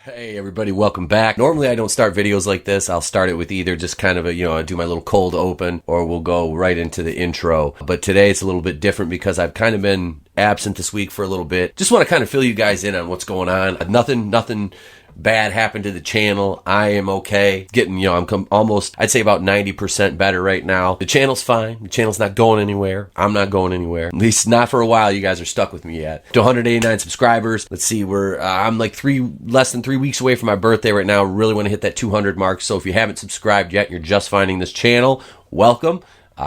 Hey everybody, welcome back. Normally I don't start videos like this. I'll start it with either just kind of a, do my little cold open, or we'll go right into the intro. But today it's a little bit different because I've kind of been absent this week for a little bit. Just want to kind of fill you guys in on what's going on. Nothing bad happened to the channel. I am okay. Getting, I'm almost, I'd say about 90% better right now. The channel's fine. The channel's not going anywhere. I'm not going anywhere. At least not for a while. You guys are stuck with me yet. To 189 subscribers. Let's see, I'm like less than 3 weeks away from my birthday right now. Really want to hit that 200 mark. So if you haven't subscribed yet, you're just finding this channel, welcome.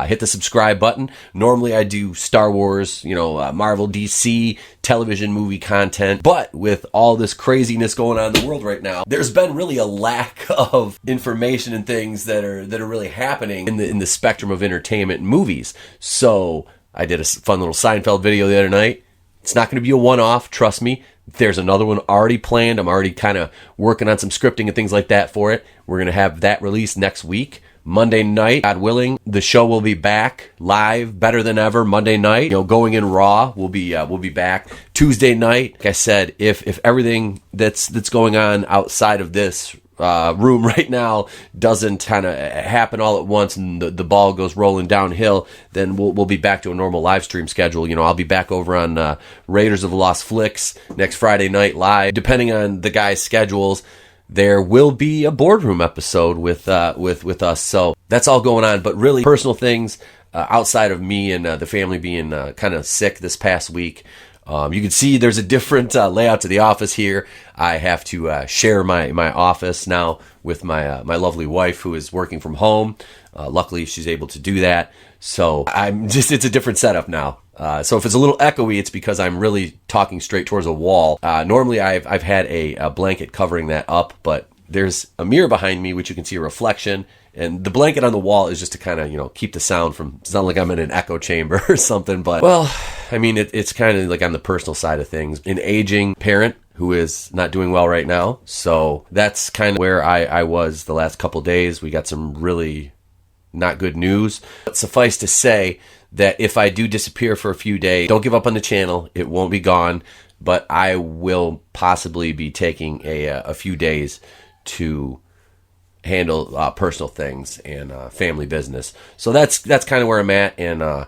Hit the subscribe button. Normally I do Star Wars, Marvel, DC, television, movie content. But with all this craziness going on in the world right now, there's been really a lack of information and things that are really happening in the spectrum of entertainment and movies. So I did a fun little Seinfeld video the other night. It's not going to be a one-off, trust me. There's another one already planned. I'm already kind of working on some scripting and things like that for it. We're going to have that released next week. Monday night, God willing, the show will be back live, better than ever. Monday night, going in raw, we'll be back. Tuesday night, like I said, if everything that's going on outside of this room right now doesn't kind of happen all at once and the ball goes rolling downhill, then we'll be back to a normal live stream schedule. I'll be back over on Raiders of the Lost Flicks next Friday night live. Depending on the guys' schedules, there will be a boardroom episode with us. So that's all going on. But really, personal things outside of me and the family being kind of sick this past week. You can see there's a different layout to the office here. I have to share my office now with my lovely wife who is working from home. Luckily, she's able to do that. So it's a different setup now. So if it's a little echoey, it's because I'm really talking straight towards a wall. Normally, I've had a blanket covering that up, but there's a mirror behind me, which you can see a reflection. And the blanket on the wall is just to kind of, keep the sound from, it's not like I'm in an echo chamber or something. But, well, I mean, it's kind of like on the personal side of things. An aging parent who is not doing well right now. So that's kind of where I was the last couple days. We got some really not good news. But suffice to say that if I do disappear for a few days, don't give up on the channel. It won't be gone, but I will possibly be taking a few days to handle personal things and family business. So that's kind of where I'm at. And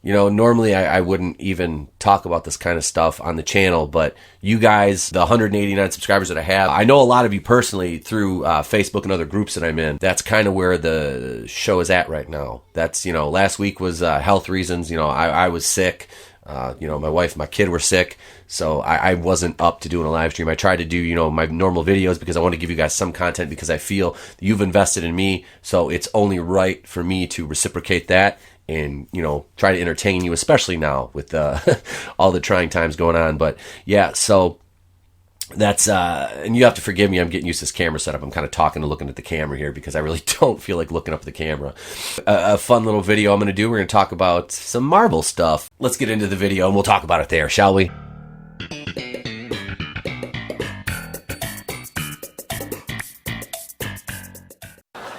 normally I wouldn't even talk about this kind of stuff on the channel, but you guys, the 189 subscribers that I have, I know a lot of you personally through Facebook and other groups that I'm in. That's kind of where the show is at right now. That's, last week was health reasons. I was sick. My wife, my kid were sick, so I wasn't up to doing a live stream. I tried to do, my normal videos because I want to give you guys some content because I feel you've invested in me, so it's only right for me to reciprocate that and, try to entertain you, especially now with all the trying times going on. But yeah, so that's, and you have to forgive me, I'm getting used to this camera setup. I'm kind of talking and looking at the camera here because I really don't feel like looking up at the camera. A fun little video I'm going to do. We're going to talk about some Marvel stuff. Let's get into the video and we'll talk about it there, shall we?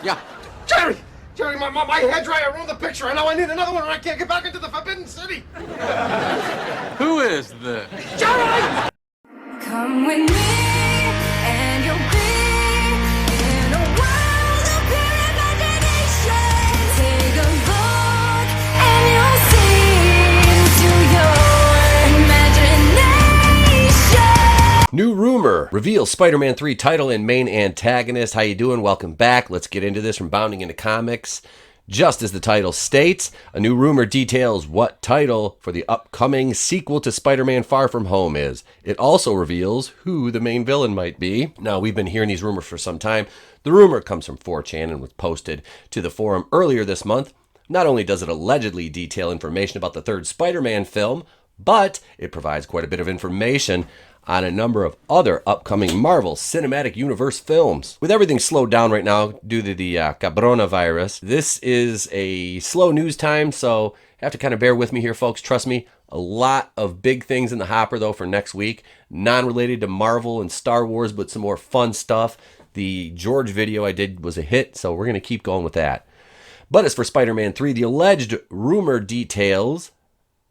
Yeah. Jerry, my hair dryer ruined the picture. I know I need another one or I can't get back into the Forbidden City. Who is this? Jerry! Come with me, and you'll be in a world of pure imagination. Take a look, and you'll see into your imagination. New rumor reveals Spider-Man 3 title and main antagonist. How you doing? Welcome back. Let's get into this from Bounding into Comics. Just as the title states, a new rumor details what title for the upcoming sequel to Spider-Man Far From Home is. It also reveals who the main villain might be. Now, we've been hearing these rumors for some time. The rumor comes from 4chan and was posted to the forum earlier this month. Not only does it allegedly detail information about the third Spider-Man film, but it provides quite a bit of information on a number of other upcoming Marvel Cinematic Universe films. With everything slowed down right now due to the coronavirus, this is a slow news time, so have to kind of bear with me here, folks. Trust me, a lot of big things in the hopper, though, for next week. Non-related to Marvel and Star Wars, but some more fun stuff. The George video I did was a hit, so we're going to keep going with that. But as for Spider-Man 3, the alleged rumor details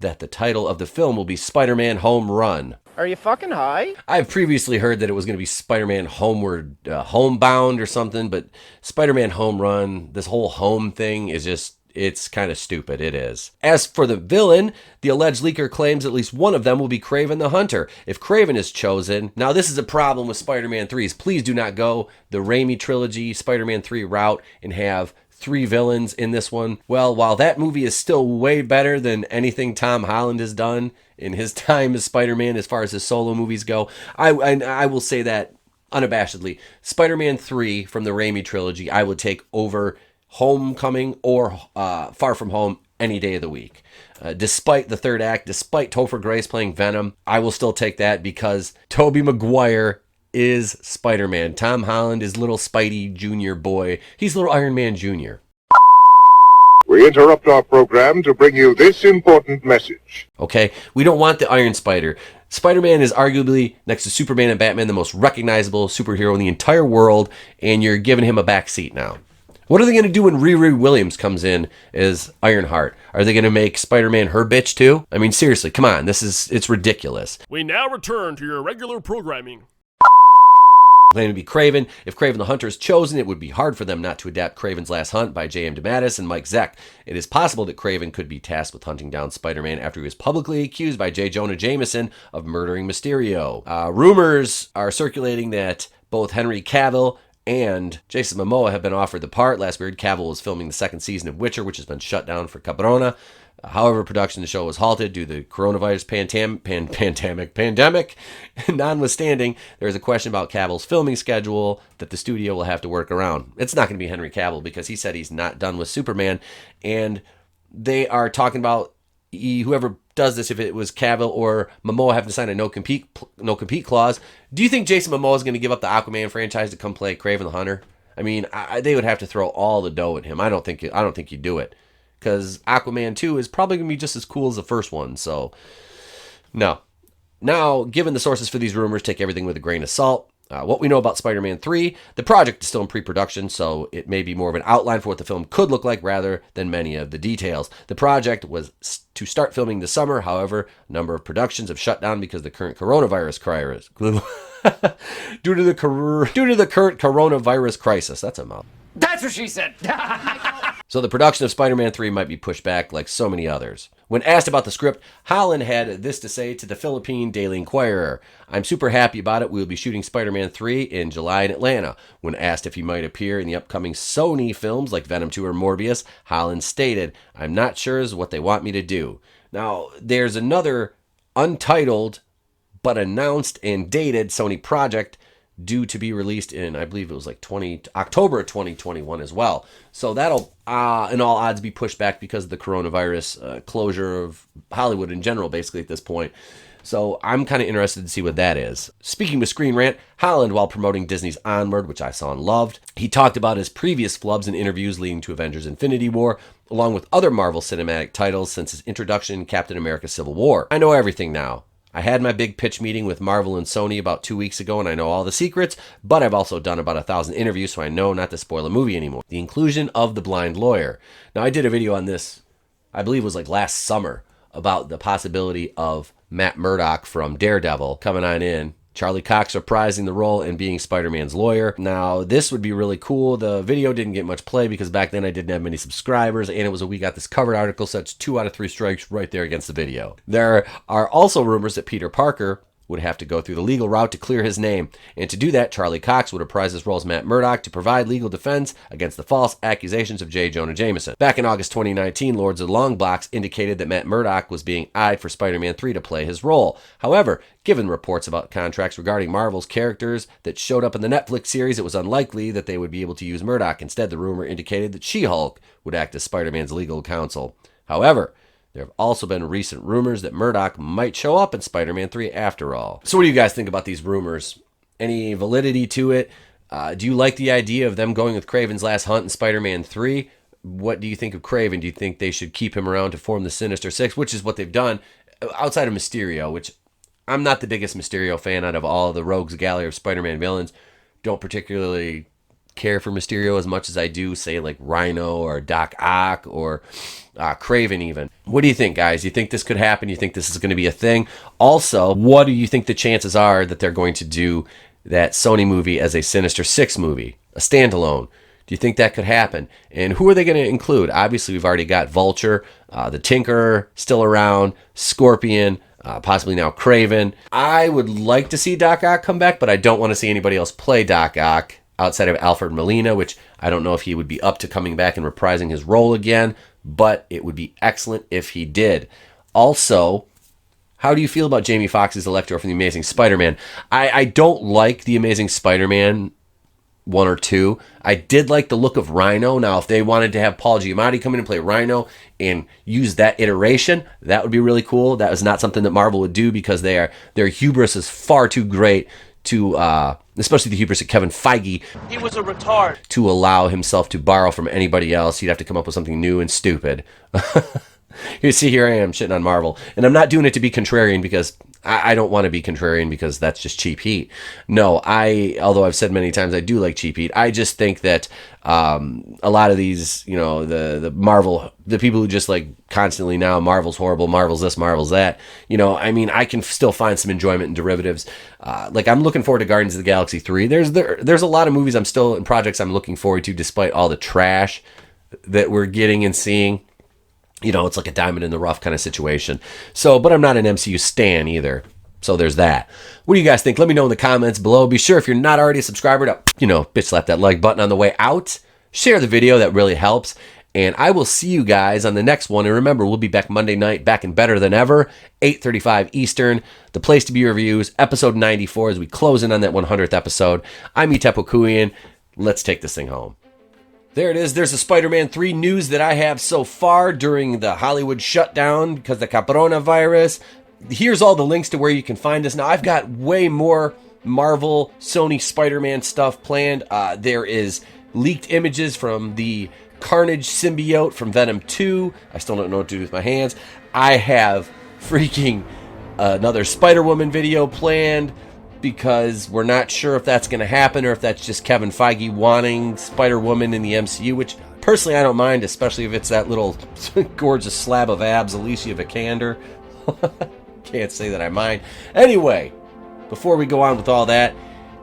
that the title of the film will be Spider-Man Home Run. Are you fucking high? I've previously heard that it was going to be Spider-Man Homebound or something, but Spider-Man Home Run, this whole home thing is just, it's kind of stupid. It is. As for the villain, the alleged leaker claims at least one of them will be Kraven the Hunter. If Kraven is chosen, now this is a problem with Spider-Man 3s. Please do not go the Raimi trilogy Spider-Man 3 route and have 3 villains in this one. Well, while that movie is still way better than anything Tom Holland has done in his time as Spider-Man as far as his solo movies go, I will say that unabashedly. Spider-Man 3 from the Raimi trilogy, I would take over Homecoming or Far From Home any day of the week. Despite the third act, despite Topher Grace playing Venom, I will still take that because Tobey Maguire is Spider-Man. Tom Holland is little Spidey Jr. boy. He's little Iron Man Jr. We interrupt our program to bring you this important message. Okay? We don't want the Iron Spider. Spider-Man is arguably, next to Superman and Batman, the most recognizable superhero in the entire world, and you're giving him a backseat now. What are they going to do when Riri Williams comes in as Ironheart? Are they going to make Spider-Man her bitch too? I mean, seriously, come on. It's ridiculous. We now return to your regular programming. Claiming to be Kraven. If Kraven the Hunter is chosen, it would be hard for them not to adapt Kraven's Last Hunt by J.M. DeMatteis and Mike Zeck. It is possible that Kraven could be tasked with hunting down Spider-Man after he was publicly accused by J. Jonah Jameson of murdering Mysterio. Rumors are circulating that both Henry Cavill and Jason Momoa have been offered the part. Last we heard, Cavill was filming the second season of Witcher, which has been shut down for Cabrona. However, production of the show was halted due to the coronavirus pandemic. Notwithstanding, there is a question about Cavill's filming schedule that the studio will have to work around. It's not going to be Henry Cavill because he said he's not done with Superman, and they are talking about whoever does this, if it was Cavill or Momoa, have to sign a no compete clause. Do you think Jason Momoa is going to give up the Aquaman franchise to come play Kraven the Hunter? I mean, they would have to throw all the dough at him. I don't think you'd do it. Because Aquaman 2 is probably going to be just as cool as the first one. So, no. Now, given the sources for these rumors, take everything with a grain of salt. What we know about Spider-Man 3, the project is still in pre-production, so it may be more of an outline for what the film could look like rather than many of the details. The project was to start filming this summer. However, a number of productions have shut down because of the current coronavirus crisis. due to the current coronavirus crisis. That's a mouth. That's what she said. So the production of Spider-Man 3 might be pushed back like so many others. When asked about the script, Holland had this to say to the Philippine Daily Inquirer. I'm super happy about it. We will be shooting Spider-Man 3 in July in Atlanta. When asked if he might appear in the upcoming Sony films like Venom 2 or Morbius, Holland stated, I'm not sure is what they want me to do. Now, there's another untitled but announced and dated Sony project due to be released in, I believe it was like October 2021 as well. So that'll, in all odds, be pushed back because of the coronavirus closure of Hollywood in general, basically, at this point. So I'm kind of interested to see what that is. Speaking of Screen Rant, Holland, while promoting Disney's Onward, which I saw and loved, he talked about his previous flubs in interviews leading to Avengers Infinity War, along with other Marvel cinematic titles since his introduction in Captain America Civil War. I know everything now. I had my big pitch meeting with Marvel and Sony about 2 weeks ago, and I know all the secrets, but I've also done about 1,000 interviews, so I know not to spoil a movie anymore. The inclusion of the blind lawyer. Now, I did a video on this, I believe it was like last summer, about the possibility of Matt Murdock from Daredevil coming on in. Charlie Cox reprising the role and being Spider-Man's lawyer. Now, this would be really cool. The video didn't get much play because back then I didn't have many subscribers, and it was a We Got This Covered article, so that's 2 out of 3 strikes right there against the video. There are also rumors that Peter Parker would have to go through the legal route to clear his name. And to do that, Charlie Cox would reprise his role as Matt Murdock to provide legal defense against the false accusations of J. Jonah Jameson. Back in August 2019, Lords of the Long Box indicated that Matt Murdock was being eyed for Spider-Man 3 to play his role. However, given reports about contracts regarding Marvel's characters that showed up in the Netflix series, it was unlikely that they would be able to use Murdock. Instead, the rumor indicated that She-Hulk would act as Spider-Man's legal counsel. However, there have also been recent rumors that Murdock might show up in Spider-Man 3 after all. So what do you guys think about these rumors? Any validity to it? Do you like the idea of them going with Kraven's Last Hunt in Spider-Man 3? What do you think of Kraven? Do you think they should keep him around to form the Sinister Six, which is what they've done outside of Mysterio, which I'm not the biggest Mysterio fan out of all of the rogues gallery of Spider-Man villains. Don't particularly care for Mysterio as much as I do, say, like Rhino or Doc Ock or Craven even. What do you think, guys? You think this could happen? You think this is going to be a thing? Also, what do you think the chances are that they're going to do that Sony movie as a Sinister Six movie, a standalone? Do you think that could happen? And who are they going to include? Obviously, we've already got Vulture, the Tinkerer still around, Scorpion, possibly now Craven. I would like to see Doc Ock come back, but I don't want to see anybody else play Doc Ock outside of Alfred Molina, which I don't know if he would be up to coming back and reprising his role again, but it would be excellent if he did. Also, how do you feel about Jamie Foxx's Electro from The Amazing Spider-Man? I don't like The Amazing Spider-Man 1 or 2. I did like the look of Rhino. Now, if they wanted to have Paul Giamatti come in and play Rhino and use that iteration, that would be really cool. That is not something that Marvel would do because their hubris is far too great to, especially the hubris of Kevin Feige. He was a retard. To allow himself to borrow from anybody else. He'd have to come up with something new and stupid. You see, here I am shitting on Marvel. And I'm not doing it to be contrarian because I don't want to be contrarian because that's just cheap heat. No, although I've said many times I do like cheap heat, I just think that a lot of these, the Marvel, the people who just like constantly now, Marvel's horrible, Marvel's this, Marvel's that, I can still find some enjoyment in derivatives. Like I'm looking forward to Guardians of the Galaxy 3. There's a lot of movies and projects I'm looking forward to despite all the trash that we're getting and seeing. It's like a diamond in the rough kind of situation. So, but I'm not an MCU stan either. So there's that. What do you guys think? Let me know in the comments below. Be sure if you're not already a subscriber to, bitch slap that like button on the way out. Share the video. That really helps. And I will see you guys on the next one. And remember, we'll be back Monday night, back and better than ever. 8:35 Eastern. The place to be reviews. Episode 94 as we close in on that 100th episode. I'm Etepo Kuian. Let's take this thing home. There it is. There's the Spider-Man 3 news that I have so far during the Hollywood shutdown because of the coronavirus. Here's all the links to where you can find this. Now, I've got way more Marvel, Sony Spider-Man stuff planned. There is leaked images from the Carnage symbiote from Venom 2. I still don't know what to do with my hands. I have freaking another Spider-Woman video planned, because we're not sure if that's going to happen or if that's just Kevin Feige wanting Spider-Woman in the MCU, which personally I don't mind, especially if it's that little gorgeous slab of abs, Alicia Vikander. Can't say that I mind. Anyway, before we go on with all that,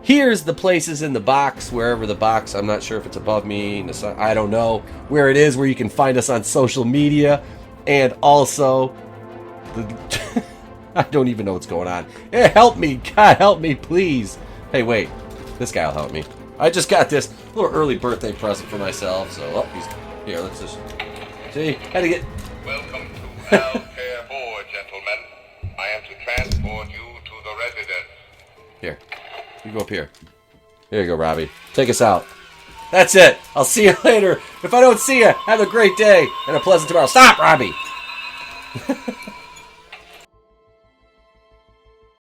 here's the places in the box, wherever the box, I'm not sure if it's above me, I don't know where it is, where you can find us on social media, and also the... I don't even know what's going on. Hey, help me. God, help me, please. Hey, wait. This guy will help me. I just got this little early birthday present for myself, so, he's here. Let's just... See? Had to get... Welcome to Welfare 4, gentlemen. I am to transport you to the residence. Here. You go up here. Here you go, Robbie. Take us out. That's it. I'll see you later. If I don't see you, have a great day and a pleasant tomorrow. Stop, Robbie!